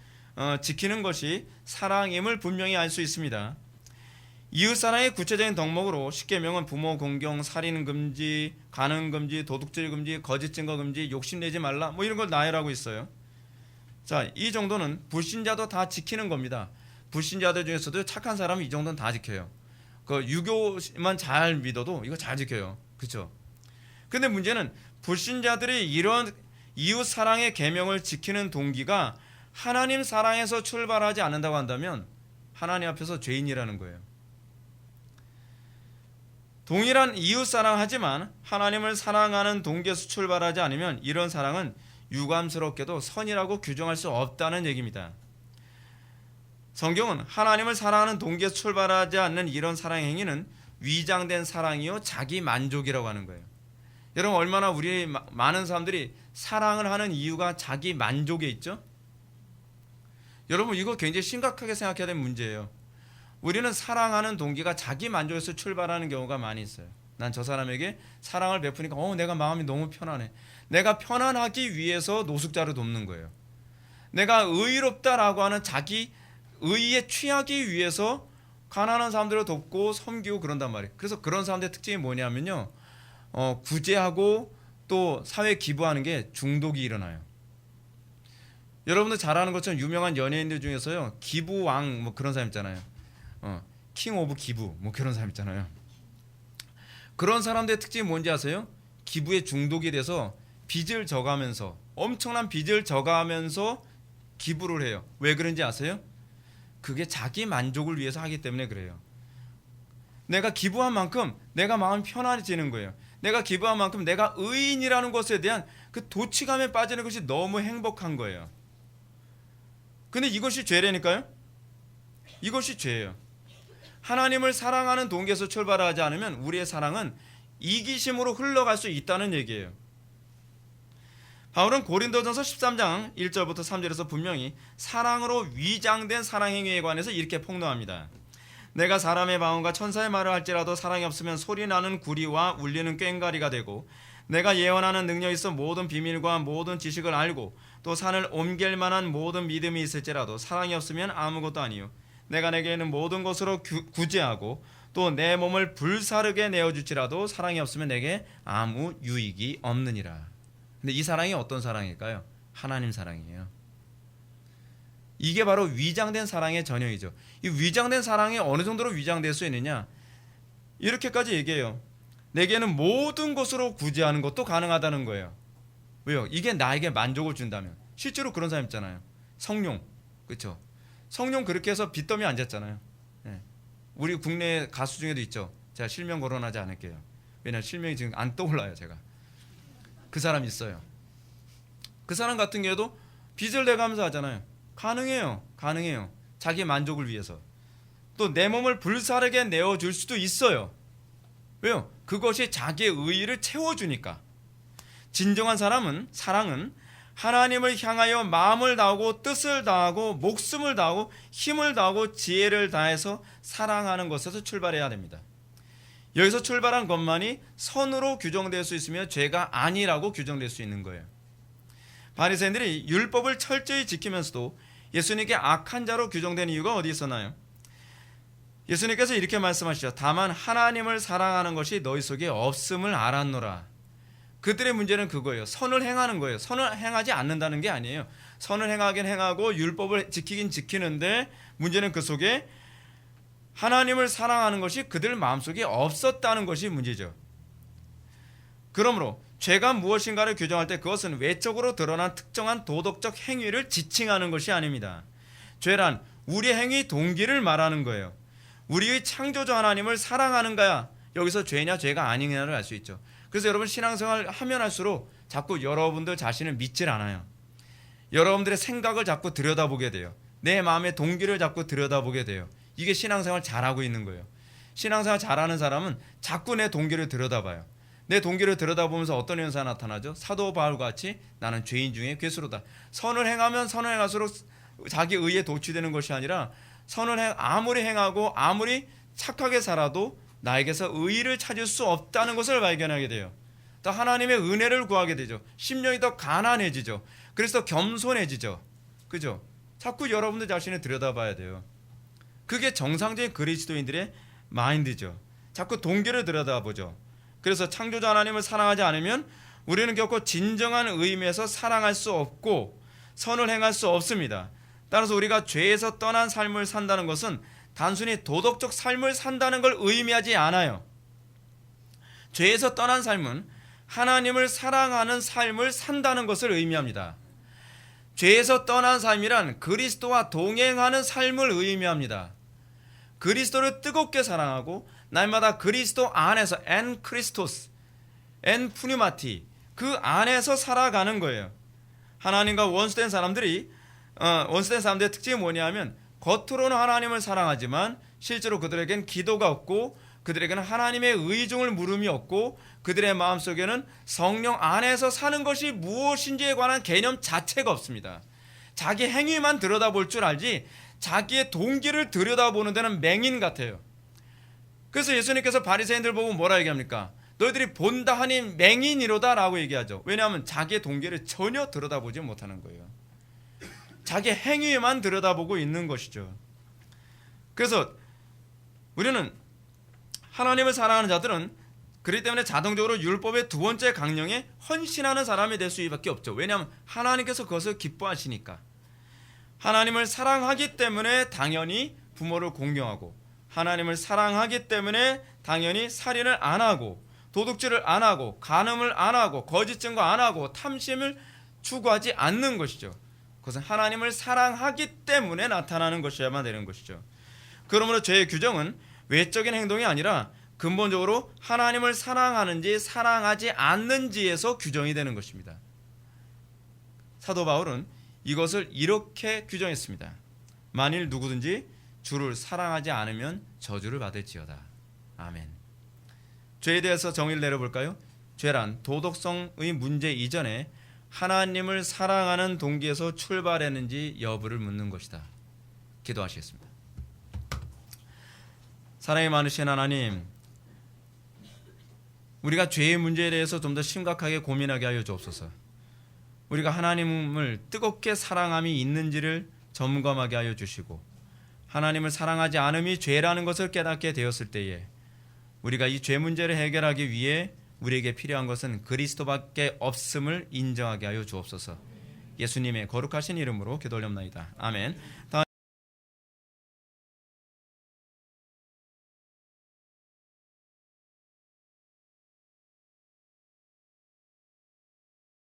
지키는 것이 사랑임을 분명히 알 수 있습니다. 이웃사랑의 구체적인 덕목으로 10계명은 부모 공경, 살인 금지, 간음 금지, 도둑질 금지, 거짓 증거 금지, 욕심내지 말라 뭐 이런 걸 나열하고 있어요. 자, 이 정도는 불신자도 다 지키는 겁니다. 불신자들 중에서도 착한 사람은 이 정도는 다 지켜요. 그 유교만 잘 믿어도 이거 잘 지켜요. 그렇죠? 근데 문제는 불신자들이 이런 이웃 사랑의 계명을 지키는 동기가 하나님 사랑에서 출발하지 않는다고 한다면 하나님 앞에서 죄인이라는 거예요. 동일한 이웃 사랑하지만 하나님을 사랑하는 동기에서 출발하지 않으면 이런 사랑은 유감스럽게도 선이라고 규정할 수 없다는 얘기입니다. 성경은 하나님을 사랑하는 동기에서 출발하지 않는 이런 사랑 행위는 위장된 사랑이요 자기 만족이라고 하는 거예요. 여러분, 얼마나 우리 많은 사람들이 사랑을 하는 이유가 자기 만족에 있죠? 여러분, 이거 굉장히 심각하게 생각해야 되는 문제예요. 우리는 사랑하는 동기가 자기 만족에서 출발하는 경우가 많이 있어요. 난 저 사람에게 사랑을 베푸니까 내가 마음이 너무 편안해. 내가 편안하기 위해서 노숙자를 돕는 거예요. 내가 의롭다라고 하는 자기 의에 취하기 위해서 가난한 사람들을 돕고 섬기고 그런단 말이에요. 그래서 그런 사람들의 특징이 뭐냐면요, 구제하고 또 사회 기부하는 게 중독이 일어나요. 여러분들 잘 아는 것처럼 유명한 연예인들 중에서요, 기부왕 뭐 그런 사람 있잖아요. 킹 오브 기부 뭐 그런 사람 있잖아요. 그런 사람들의 특징이 뭔지 아세요? 기부에 중독이 돼서 빚을 져가면서, 엄청난 빚을 져가면서 기부를 해요. 왜 그런지 아세요? 그게 자기 만족을 위해서 하기 때문에 그래요. 내가 기부한 만큼 내가 마음이 편안해지는 거예요. 내가 기부한 만큼 내가 의인이라는 것에 대한 그 도취감에 빠지는 것이 너무 행복한 거예요. 근데 이것이 죄라니까요? 이것이 죄예요. 하나님을 사랑하는 동기에서 출발하지 않으면 우리의 사랑은 이기심으로 흘러갈 수 있다는 얘기예요. 바울은 고린도전서 13장 1절부터 3절에서 분명히 사랑으로 위장된 사랑 행위에 관해서 이렇게 폭로합니다. 내가 사람의 마음과 천사의 말을 할지라도 사랑이 없으면 소리나는 구리와 울리는 꽹과리가 되고, 내가 예언하는 능력이 있어 모든 비밀과 모든 지식을 알고 또 산을 옮길 만한 모든 믿음이 있을지라도 사랑이 없으면 아무것도 아니요, 내가 내게 있는 모든 것으로 구제하고 또 내 몸을 불사르게 내어줄지라도 사랑이 없으면 내게 아무 유익이 없느니라. 근데 이 사랑이 어떤 사랑일까요? 하나님 사랑이에요. 이게 바로 위장된 사랑의 전형이죠. 이 위장된 사랑이 어느 정도로 위장될 수 있느냐, 이렇게까지 얘기해요. 내게는 모든 것으로 구제하는 것도 가능하다는 거예요. 왜요? 이게 나에게 만족을 준다면. 실제로 그런 사람 있잖아요. 성룡, 그렇죠? 성룡 그렇게 해서 빚더미 앉았잖아요. 네. 우리 국내 가수 중에도 있죠. 제가 실명 거론하지 않을게요. 왜냐하면 실명이 지금 안 떠올라요. 제가 그 사람 있어요. 그 사람 같은 경우도 빚을 내가면서 하잖아요. 가능해요. 자기 만족을 위해서. 또 내 몸을 불사르게 내어줄 수도 있어요. 왜요? 그것이 자기의 의의를 채워주니까. 진정한 사랑은 하나님을 향하여 마음을 다하고 뜻을 다하고 목숨을 다하고 힘을 다하고 지혜를 다해서 사랑하는 것에서 출발해야 됩니다. 여기서 출발한 것만이 선으로 규정될 수 있으며 죄가 아니라고 규정될 수 있는 거예요. 바리새인들이 율법을 철저히 지키면서도 예수님께 악한 자로 규정된 이유가 어디 있었나요? 예수님께서 이렇게 말씀하시죠. 다만 하나님을 사랑하는 것이 너희 속에 없음을 알았노라. 그들의 문제는 그거예요. 선을 행하는 거예요. 선을 행하지 않는다는 게 아니에요. 선을 행하긴 행하고 율법을 지키긴 지키는데 문제는 그 속에 하나님을 사랑하는 것이 그들 마음속에 없었다는 것이 문제죠. 그러므로 죄가 무엇인가를 규정할 때 그것은 외적으로 드러난 특정한 도덕적 행위를 지칭하는 것이 아닙니다. 죄란 우리 행위 동기를 말하는 거예요. 우리의 창조주 하나님을 사랑하는가야 여기서 죄냐 죄가 아니냐를 알 수 있죠. 그래서 여러분 신앙생활 하면 할수록 자꾸 여러분들 자신을 믿질 않아요. 여러분들의 생각을 자꾸 들여다보게 돼요. 내 마음의 동기를 자꾸 들여다보게 돼요. 이게 신앙생활 잘하고 있는 거예요. 신앙생활 잘하는 사람은 자꾸 내 동기를 들여다봐요. 내 동기를 들여다보면서 어떤 현상이 나타나죠? 사도 바울과 같이 나는 죄인 중에 괴수로다. 선을 행하면 선을 행할수록 자기 의에 도취되는 것이 아니라 선을 아무리 행하고 아무리 착하게 살아도 나에게서 의의를 찾을 수 없다는 것을 발견하게 돼요. 또 하나님의 은혜를 구하게 되죠. 심령이 더 가난해지죠. 그래서 겸손해지죠. 그죠? 자꾸 여러분들 자신을 들여다봐야 돼요. 그게 정상적인 그리스도인들의 마인드죠. 자꾸 동기를 들여다보죠. 그래서 창조자 하나님을 사랑하지 않으면 우리는 결코 진정한 의미에서 사랑할 수 없고 선을 행할 수 없습니다. 따라서 우리가 죄에서 떠난 삶을 산다는 것은 단순히 도덕적 삶을 산다는 걸 의미하지 않아요. 죄에서 떠난 삶은 하나님을 사랑하는 삶을 산다는 것을 의미합니다. 죄에서 떠난 삶이란 그리스도와 동행하는 삶을 의미합니다. 그리스도를 뜨겁게 사랑하고 날마다 그리스도 안에서 엔 크리스토스, 엔 푸뉴마티 그 안에서 살아가는 거예요. 하나님과 원수된 사람들의 특징이 뭐냐면 겉으로는 하나님을 사랑하지만 실제로 그들에겐 기도가 없고 그들에게는 하나님의 의중을 물음이 없고 그들의 마음속에는 성령 안에서 사는 것이 무엇인지에 관한 개념 자체가 없습니다. 자기 행위만 들여다볼 줄 알지 자기의 동기를 들여다보는 데는 맹인 같아요. 그래서 예수님께서 바리새인들 보고 뭐라 얘기합니까? 너희들이 본다 하니 맹인이로다 라고 얘기하죠. 왜냐하면 자기의 동기를 전혀 들여다보지 못하는 거예요. 자기 행위만 들여다보고 있는 것이죠. 그래서 우리는 하나님을 사랑하는 자들은 그렇기 때문에 자동적으로 율법의 두 번째 강령에 헌신하는 사람이 될 수밖에 없죠. 왜냐하면 하나님께서 그것을 기뻐하시니까. 하나님을 사랑하기 때문에 당연히 부모를 공경하고, 하나님을 사랑하기 때문에 당연히 살인을 안 하고, 도둑질을 안 하고, 간음을 안 하고, 거짓 증거 안 하고, 탐심을 추구하지 않는 것이죠. 그것은 하나님을 사랑하기 때문에 나타나는 것이어야만 되는 것이죠. 그러므로 죄의 규정은 외적인 행동이 아니라 근본적으로 하나님을 사랑하는지 사랑하지 않는지에서 규정이 되는 것입니다. 사도 바울은 이것을 이렇게 규정했습니다. 만일 누구든지 주를 사랑하지 않으면 저주를 받을지어다. 아멘. 죄에 대해서 정의를 내려볼까요? 죄란 도덕성의 문제 이전에 하나님을 사랑하는 동기에서 출발했는지 여부를 묻는 것이다. 기도하시겠습니다. 사랑이 많으신 하나님, 우리가 죄의 문제에 대해서 좀 더 심각하게 고민하게 하여 주옵소서. 우리가 하나님을 뜨겁게 사랑함이 있는지를 점검하게 하여 주시고, 하나님을 사랑하지 않음이 죄라는 것을 깨닫게 되었을 때에 우리가 이 죄 문제를 해결하기 위해 우리에게 필요한 것은 그리스도밖에 없음을 인정하게 하여 주옵소서. 예수님의 거룩하신 이름으로 기도 올립니다. 아멘.